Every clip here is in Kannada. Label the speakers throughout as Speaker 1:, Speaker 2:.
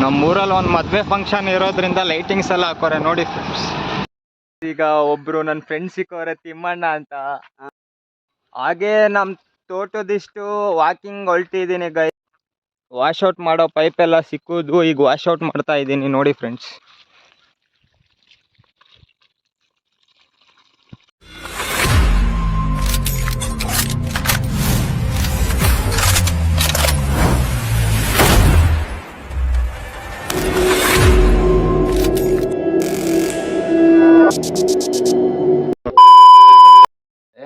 Speaker 1: ನಮ್ಮೂರಲ್ಲಿ ಒಂದು ಮದುವೆ ಫಂಕ್ಷನ್ ಇರೋದ್ರಿಂದ ಲೈಟಿಂಗ್ಸ್ ಎಲ್ಲ ಹಾಕೋರೆ ನೋಡಿ ಫ್ರೆಂಡ್ಸ್. ಈಗ ಒಬ್ರು ನನ್ನ ಫ್ರೆಂಡ್ ಸಿಕ್ಕವ್ರೆ ತಿಮ್ಮಣ್ಣ ಅಂತ. ಹಾಗೆ ನಮ್ಮ ತೋಟದಿಷ್ಟು ವಾಕಿಂಗ್ ಹೊಲ್ಟಿದ್ದೀನಿ ಗೈ. ವಾಶೌಟ್ ಮಾಡೋ ಪೈಪ್ ಎಲ್ಲ ಸಿಕ್ಕುದು, ಈಗ ವಾಶೌಟ್ ಮಾಡ್ತಾ ಇದ್ದೀನಿ ನೋಡಿ friends.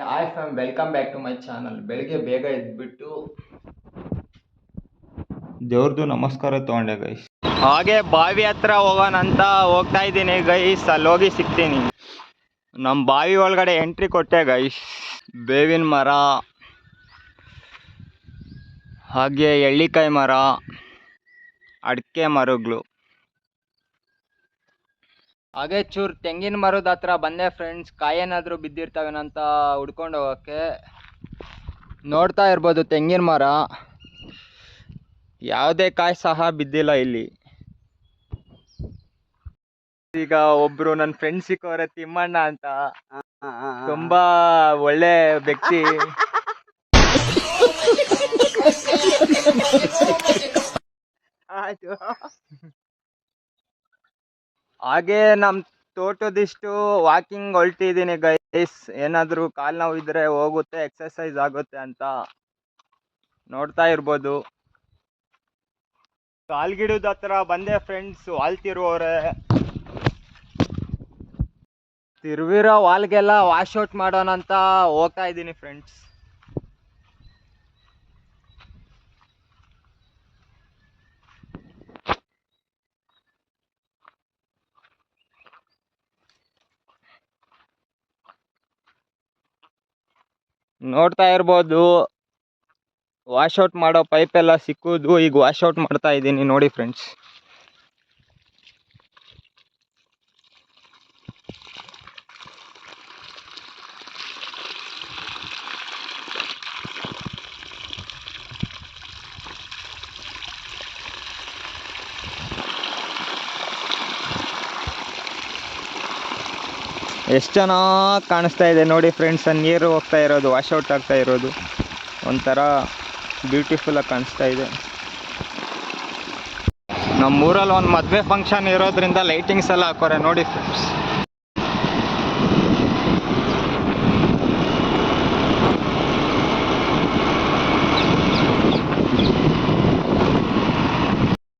Speaker 1: Hi fam, welcome back to my channel. ಬೆಳಿಗ್ಗೆ ಬೇಗ ಎದ್ಬಿಟ್ಟು ದೇವ್ರದ್ದು ನಮಸ್ಕಾರ ತಗೊಂಡೆ ಗೈಸ್. ಹಾಗೆ ಬಾವಿ ಹತ್ರ ಹೋಗೋಣ ಅಂತ ಹೋಗ್ತಾ ಇದ್ದೀನಿ ಗೈಸ್. ಅಲ್ಲಿ ಹೋಗಿ ಸಿಗ್ತೀನಿ. ನಮ್ಮ ಬಾವಿ ಒಳಗಡೆ ಎಂಟ್ರಿ ಕೊಟ್ಟೆ ಗೈಸ್. ಬೇವಿನ ಮರ, ಹಾಗೆ ಎಳ್ಳಿಕಾಯಿ ಮರ, ಅಡಿಕೆ ಮರಗಳು, ಹಾಗೆ ಚೂರು ತೆಂಗಿನ ಮರದ ಹತ್ರ ಬಂದೆ ಫ್ರೆಂಡ್ಸ್. ಕಾಯೇನಾದರೂ ಬಿದ್ದಿರ್ತಾವೇನಂತ ಹುಡ್ಕೊಂಡು ಹೋಗೋಕ್ಕೆ. ನೋಡ್ತಾ ಇರ್ಬೋದು ತೆಂಗಿನ ಮರ, ಯಾವುದೇ ಕಾಯಿ ಸಹ ಬಿದ್ದಿಲ್ಲ ಇಲ್ಲಿ. ಈಗ ಒಬ್ರು ನನ್ನ ಫ್ರೆಂಡ್ ಸಿಕ್ಕವ್ರೆ ತಿಮ್ಮಣ್ಣ ಅಂತ. ತುಂಬಾ ಒಳ್ಳೆ ವ್ಯಕ್ತಿ. ಹಾಗೆ ನಮ್ಮ ತೋಟದಿಷ್ಟು ವಾಕಿಂಗ್ ಹೊಲ್ಟಿದ್ದೀನಿ ಗೈಸ್. ಏನಾದರೂ ಕಾಲು ನೋವು ಇದ್ರೆ ಹೋಗುತ್ತೆ, ಎಕ್ಸರ್ಸೈಸ್ ಆಗುತ್ತೆ ಅಂತ. ನೋಡ್ತಾ ಇರ್ಬೋದು. ಕಾಲ್ಗಿಡದ ಹತ್ರ ಬಂದೆ ಫ್ರೆಂಡ್ಸ್. ವಾಲ್ ತಿರುವವ್ರೆ. ತಿರುವಿರೋ ವಾಲ್ಗೆಲ್ಲ ವಾಶೌಟ್ ಮಾಡೋಣ ಅಂತ ಹೋಗ್ತಾ ಇದ್ದೀನಿ ಫ್ರೆಂಡ್ಸ್. ನೋಡ್ತಾ ಇರ್ಬೋದು ವಾಶೌಟ್ ಮಾಡೋ ಪೈಪ್ ಎಲ್ಲ ಸಿಕ್ಕುದು, ಈಗ ವಾಶೌಟ್ ಮಾಡ್ತಾ ಇದ್ದೀನಿ ನೋಡಿ ಫ್ರೆಂಡ್ಸ್. ಎಷ್ಟು ಚೆನ್ನಾಗಿ ಕಾಣಿಸ್ತಾ ಇದೆ ನೋಡಿ ಫ್ರೆಂಡ್ಸ್. ನೀರು ಹೋಗ್ತಾ ಇರೋದು, ವಾಶೌಟ್ ಆಗ್ತಾ ಇರೋದು ಒಂಥರ ಬ್ಯೂಟಿಫುಲ್ಲಾಗಿ ಕಾಣಿಸ್ತಾ ಇದೆ. ನಮ್ಮೂರಲ್ಲಿ ಒಂದು ಮದುವೆ ಫಂಕ್ಷನ್ ಇರೋದ್ರಿಂದ ಲೈಟಿಂಗ್ಸ್ ಎಲ್ಲ ಹಾಕೋರೆ ನೋಡಿ ಫ್ರೆಂಡ್ಸ್.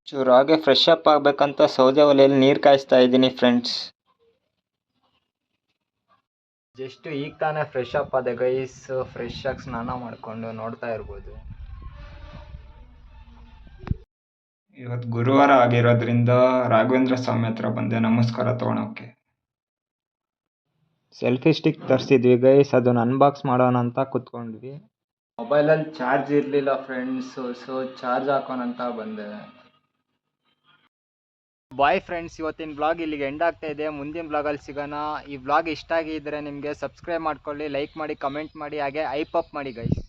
Speaker 1: ಚೂರು ಹಾಗೆ ಫ್ರೆಶ್ ಅಪ್ ಆಗಬೇಕಂತ ಸೌದೆ ಒಲೆಯಲ್ಲಿ ನೀರು ಕಾಯಿಸ್ತಾ ಇದ್ದೀನಿ ಫ್ರೆಂಡ್ಸ್. ಜಸ್ಟ್ ಈಗ ತಾನೇ ಫ್ರೆಶ್ ಅಪ್ ಆದ ಗೈಸ್. ಫ್ರೆಶ್ ಆಗಿ ಸ್ನಾನ ಮಾಡಿಕೊಂಡು ನೋಡ್ತಾ ಇರ್ಬೋದು. ಇವತ್ತು ಗುರುವಾರ ಆಗಿರೋದ್ರಿಂದ ರಾಘವೇಂದ್ರ ಸ್ವಾಮಿ ಹತ್ರ ಬಂದೆ ನಮಸ್ಕಾರ ತಗೊಳಕ್ಕೆ. ಸೆಲ್ಫಿ ಸ್ಟಿಕ್ ತರಿಸಿದ್ವಿ ಗೈಸ್, ಅದನ್ನು ಅನ್ಬಾಕ್ಸ್ ಮಾಡೋಣ ಅಂತ ಕೂತ್ಕೊಂಡ್ವಿ. ಮೊಬೈಲಲ್ಲಿ ಚಾರ್ಜ್ ಇರಲಿಲ್ಲ ಫ್ರೆಂಡ್ಸ್, ಸೊ ಚಾರ್ಜ್ ಹಾಕೋಣ ಅಂತ ಬಂದೆ. ಬಾಯ್ ಫ್ರೆಂಡ್ಸ್, ಇವತ್ತಿನ ಬ್ಲಾಗ್ ಇಲ್ಲಿಗೆ ಎಂಡ್ ಆಗ್ತಾ ಇದೆ. ಮುಂದಿನ ಬ್ಲಾಗಲ್ಲಿ ಸಿಗೋಣ. ಈ ಬ್ಲಾಗ್ ಇಷ್ಟ ಆಗಿದ್ದರೆ ನಿಮಗೆ ಸಬ್ಸ್ಕ್ರೈಬ್ ಮಾಡ್ಕೊಳ್ಳಿ, ಲೈಕ್ ಮಾಡಿ, ಕಮೆಂಟ್ ಮಾಡಿ, ಹಾಗೆ ಐಪ್ ಅಪ್ ಮಾಡಿ ಗೈಸ್.